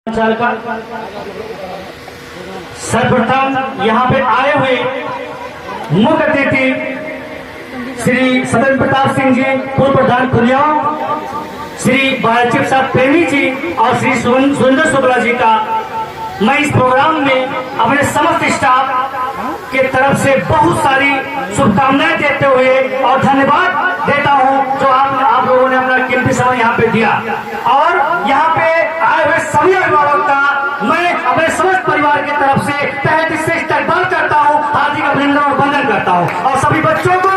का सर्वप्रथम यहाँ पे आए हुए मुख्य अतिथि श्री सदन प्रताप सिंह जी, पूर्व प्रधान खुलियाओं, श्री बालचिप साहब प्रेमी जी और श्री सुरेंद्र शुक्ला जी का मैं इस प्रोग्राम में अपने समस्त स्टाफ के तरफ से बहुत सारी शुभकामनाएं देते हुए और धन्यवाद देता हूं जो आप लोगों ने अपना कीमती समय यहाँ पे दिया। और यहाँ पे आए हुए सभी अभिभावक का मैं अपने समस्त परिवार की तरफ से तहे दिल से इस्तकबाल करता हूँ, हार्दिक अभिनंदन और वंदन करता हूँ। और सभी बच्चों को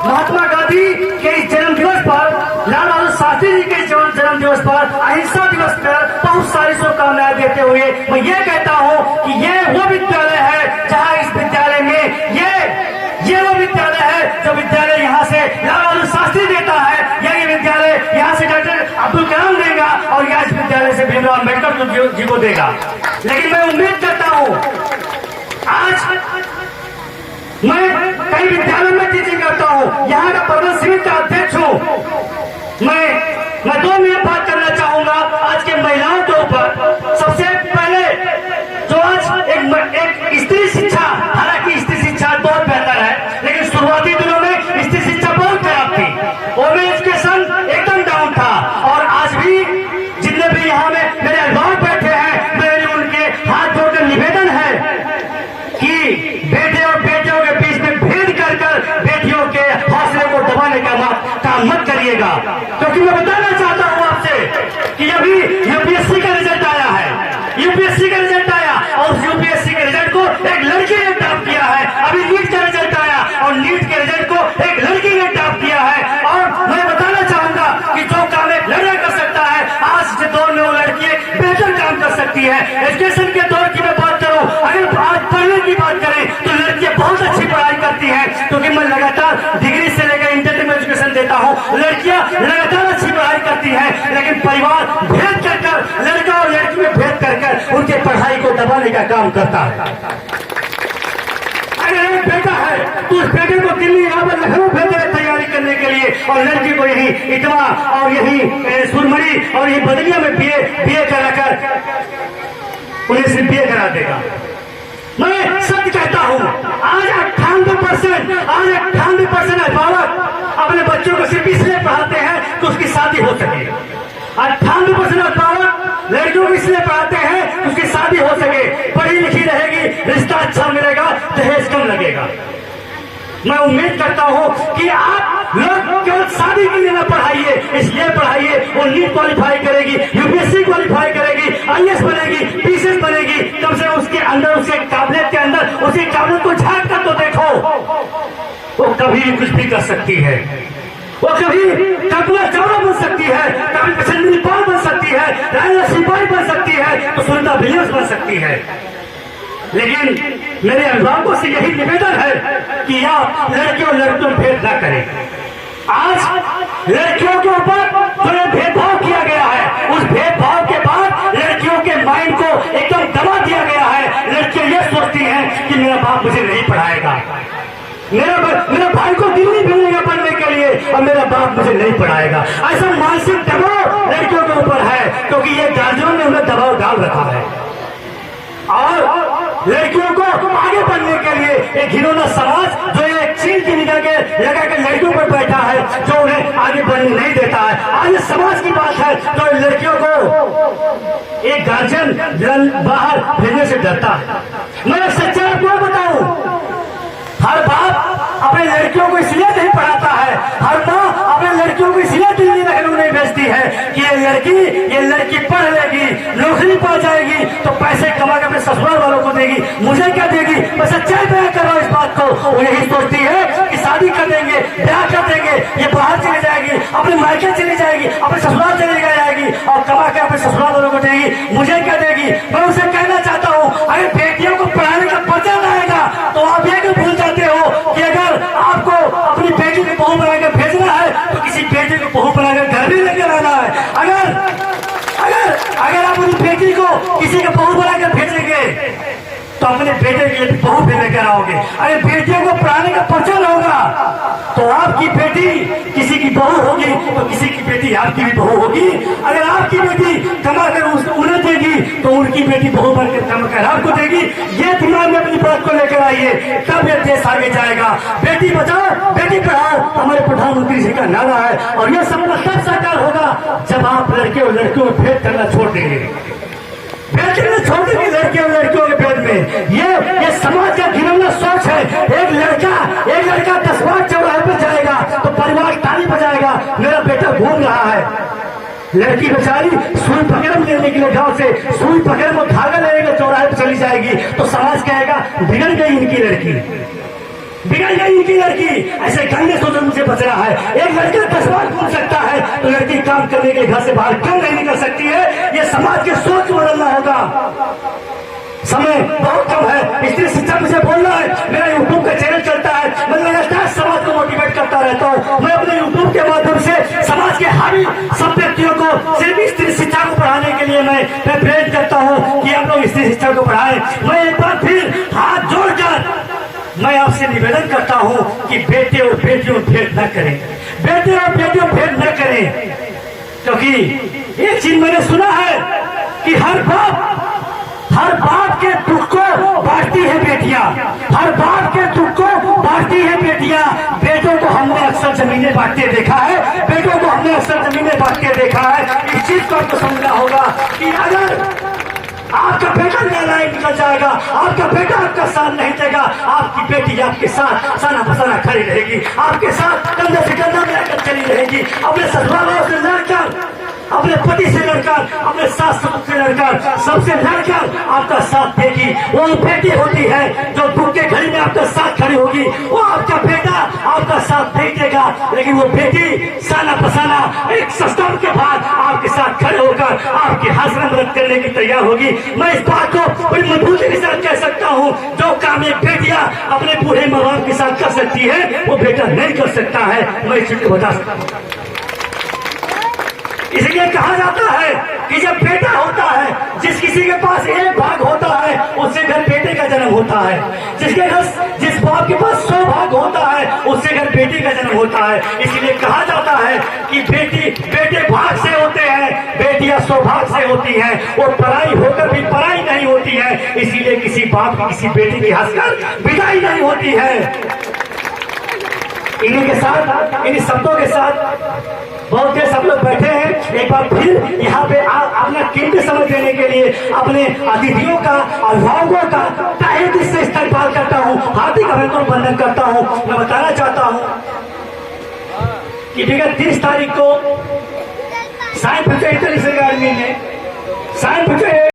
महात्मा गांधी के इस जन्म दिवस पर, लाल बहादुर शास्त्री जी के जन्म दिवस पर, अहिंसा दिवस पर बहुत सारी शुभकामनाएं देते हुए मैं ये कहता हूँ कि ये वो विद्यालय है जहाँ इस विद्यालय में ये वो विद्यालय है जो विद्यालय यहाँ से लाल बहादुर शास्त्री देता है, यही विद्यालय यहाँ से डॉक्टर अब्दुल कलाम देगा और यह इस विद्यालय से भीमराव अम्बेडकर जी को देगा। लेकिन मैं उम्मीद करता हूँ, आज मैं कई विद्यालयों में टीचिंग करता हूँ, यहाँ का प्रबंध समिति का अध्यक्ष हूँ। मैं 2 मिनट बात करना चाहूंगा आज के महिलाओं के ऊपर। सबसे पहले जो आज एक स्त्री शिक्षा, हालांकि स्त्री शिक्षा बहुत बेहतर है, लेकिन शुरुआती दिनों में स्त्री शिक्षा बहुत खराब थी, वोमेन एजुकेशन एकदम डाउन था। और आज भी जितने भी यहाँ में मेरे अभिभावक बैठे हैं, मेरे उनके हाथ जोड़कर निवेदन है कि बेटे और बेटियों के बीच में भेद कर बेटियों के हौसले को दबाने का काम मत करिएगा। क्योंकि मैं बताना चाहता हूँ आपसे कि अभी यूपीएससी का रिजल्ट आया है, यूपीएससी का रिजल्ट आया और उस यूपीएससी के रिजल्ट को एक लड़की ने टॉप किया है। अभी नीट का रिजल्ट आया और नीट के रिजल्ट को एक लड़की ने टॉप किया है। और मैं बताना चाहूंगा कि जो काम एक लड़का कर सकता है, आज के दौर में वो लड़की बेहतर काम कर सकती है। एजुकेशन के दौर की मैं बात करूं, अगर आज पढ़ने की बात करें तो लड़कियां बहुत अच्छी पढ़ाई करती हैं, क्योंकि मैं लगातार डिग्री से लेकर इंटर तक एजुकेशन देता हूं। लड़कियां लगातार अच्छी पढ़ाई करती हैं, लेकिन परिवार भेद कर लड़का और लड़की में भेद कर उनके पढ़ाई को दबाने का काम करता है। अगर एक बेटा है तो उस बेटे को दिल्ली यहाँ पर लखनऊ भेजे तैयारी करने के लिए, और लड़की को यही इटवा और यही सुरमरी और यही बदलिया में बीए कराकर उन्हें सिर्फ बीए करा देगा। मैं सत्य कहता हूँ, आज 98% अभिभावक अपने बच्चों को सिर्फ इसलिए पढ़ाते हैं कि उसकी शादी हो सके। 98% अभिभावक लड़कियों को इसलिए पढ़ाते हैं कि उसकी शादी हो सके, पढ़ी लिखी रहेगी, रिश्ता अच्छा मिलेगा, दहेज कम लगेगा। मैं उम्मीद करता हूं कि आप लोग केवल शादी के लिए न पढ़ाइए, इसलिए पढ़ाइए वो नीट क्वालिफाई करेगी, यूपीएससी क्वालिफाई करेगी, आईएएस बनेगी, पीसीएस बनेगी। कम से कम उसके अंदर, उसके काबिलियत के अंदर, उसकी काबिलियत को झांक कर तो देखो। वो कभी भी कुछ भी कर सकती है, वो कभी कल्पना चावला बन सकती है, कभी पसंदीदा पाल बन सकती है, राजा सिपाही बन सकती है, तो सुनीता विलियम्स बन सकती है। लेकिन मेरे अभिभावकों से यही निवेदन है कि आप लड़कियों और लड़कों में भेद न करें। आज लड़कियों के ऊपर जो भेदभाव किया गया है, उस भेदभाव के बाद लड़कियों के माइंड को एकदम दबा दिया गया है। लड़कियां ये सोचती हैं कि मेरा बाप मुझे नहीं पढ़ाएगा, मेरा भाई को दिल्ली भेजेगा पढ़ने के लिए और मेरा बाप मुझे नहीं पढ़ाएगा। ऐसा मानसिक दबाव लड़कियों के ऊपर है, क्योंकि ये गार्जियनों ने उन्हें दबाव डाल रखा है। और लड़कियों को आगे बढ़ने के लिए एक घिनौना समाज जो एक चील की निगाह के लगा के लड़कियों पर बैठा है, जो उन्हें आगे बढ़ने नहीं देता है। आज समाज की बात है, तो लड़कियों को एक गार्जियन बाहर भेजने से डरता है। मैं सच्चाई आपको बताऊं, हर बाप अपने लड़कियों को इसलिए नहीं पढ़ाता है, हर माँ अपने लड़कियों को इसलिए दिल्ली लखनऊ नहीं भेजती है कि ये लड़की पढ़ लेगी, नौकरी पा जाएगी तो पैसे कमा के अपने ससुराल वालों को देगी, मुझे क्या देगी। मैं सच्चाई बयां कर रहा हूं इस बात को। वो यही सोचती है कि शादी कर देंगे, ब्याह कर देंगे, ये बाहर चली जाएगी, अपने मायके चली जाएगी, अपने ससुराल चली जाएगी और कमा के अपने ससुराल वालों को देगी, मुझे क्या देगी। मैं उसे कहना चाहता हूँ, अगर बेटियों को पढ़ाने का वचन आएगा तो आप ये भूल जाते हो कि अगर आपको अपनी बेटी को बहू बनाकर भेजना है तो किसी बेटी को बहू बनाकर घर भी लेकर आना है। अगर आप अपनी बेटी को किसी का बहू बनाकर भेजेंगे तो अपने बेटे के लिए बहू भी लेकर आओगे। अगर बेटियों को पढ़ाने का प्रचलन होगा तो आपकी बेटी किसी की बहू होगी तो किसी की बेटी आपकी भी बहू होगी। अगर आपकी बेटी कमा कर बेटी बहू बनकर चमकर आपको देगी। ये दिमाग में अपनी बात को लेकर आइए, तब ये देश आगे जाएगा। बेटी बचाओ बेटी पढ़ाओ हमारे प्रधानमंत्री जी का नारा है, और ये सपना तब साकार होगा जब आप लड़के और लड़कियों को भेद करना छोड़ देंगे। भेद करना छोड़ देंगे लड़के और लड़कियों के भेद में। ये समाज का घिनौना सोच है। एक लड़का 10 बार चौराहे पर जाएगा तो परिवार ताली बजाएगा, मेरा बेटा घूम रहा है। लड़की बेचारी सुई पकड़ लेने के लिए गांव से सुई पकड़ में धागा लेगा चौराहे पर चली जाएगी तो समाज कहेगा बिगड़ गई इनकी लड़की, बिगड़ गई इनकी लड़की। ऐसे गंदे सोचने से बच रहा है। एक लड़का 10 बार घूम सकता है तो लड़की काम करने के लिए घर से बाहर क्यों नहीं निकल सकती है? ये समाज के सोच बदलना होगा। समय बहुत कम है, स्त्री शिक्षा मुझे बोलना है। मेरा यूट्यूब का चैनल चलता है, मैं लगातार समाज को मोटिवेट करता रहता हूँ। मैं अपने यूट्यूब के माध्यम से समाज के हावी सब व्यक्तियों को सिर्फ स्त्री शिक्षा को बढ़ाने के लिए मैं प्रेरित करता हूँ कि आप लोग स्त्री शिक्षा को बढ़ाएं। मैं एक बार फिर हाथ जोड़कर मैं आपसे निवेदन करता हूँ कि बेटे और बेटियों भेद न करें, बेटे और बेटियों भेद न करें। क्योंकि एक चीज मैंने सुना है कि हर बाप के दुख को बांटती है बेटियां, हर बाप के दुख को बांटती है बेटियां। बेटों को हमने अक्सर जमीनें बांटते देखा है, बेटों को हमने अक्सर जमीनें बांटते देखा है। इस चीज को आपको समझना होगा कि अगर आपका बेटा नालायक निकल जाएगा, आपका बेटा आपका साथ नहीं देगा, आपकी बेटी आपके साथ सना फसाना खड़ी रहेगी, आपके साथ कंधे से कंधा मिलाकर चली रहेगी। अपने ससुरालों से लड़कर, अपने पति से लड़कर, अपने सास ससुर से लड़कर, सबसे लड़कर आपका साथ देगी। वो बेटी होती है जो दुख के घड़ी में आपका साथ खड़ी होगी। वो आपका बेटा आपका साथ नहीं देगा, लेकिन वो बेटी साना पसाना एक सिस्टम के बाद आपके साथ खड़े होकर आपकी हाजिर मदद करने की तैयार होगी। मैं इस बात को बड़ी मजबूती के साथ कह सकता हूँ, जो काम एक बेटियां अपने बूढ़े माँ बाप के साथ कर सकती है वो बेटा नहीं कर सकता है। मैं इस चीज को बता सकता हूँ। इसलिए कहा जाता है कि जब बेटा होता है, जिस किसी के पास एक भाग होता है उससे घर बेटे का जन्म होता है। जिस बाप के पास 100 भाग होता है उससे घर बेटे का जन्म होता है। इसलिए कहा जाता है कि बेटे भाग से होते हैं, बेटियां सौभाग्य से होती हैं। वो पराई होकर भी पराई नहीं होती है। इसीलिए किसी बाप की किसी बेटी की हंसकर विदाई नहीं होती है। इन्हीं के साथ, इन्हीं शब्दों के साथ बहुत देर सब लोग बैठे हैं। एक बार फिर यहाँ पे अपना कीमती समय देने के लिए अपने अतिथियों का, अभिभावकों का तहे दिल से इस्तेमाल करता हूँ, हार्दिक अभिनंदन करता हूँ। मैं बताना चाहता हूँ कि विगत 30 तारीख को साइंस एकेडमी में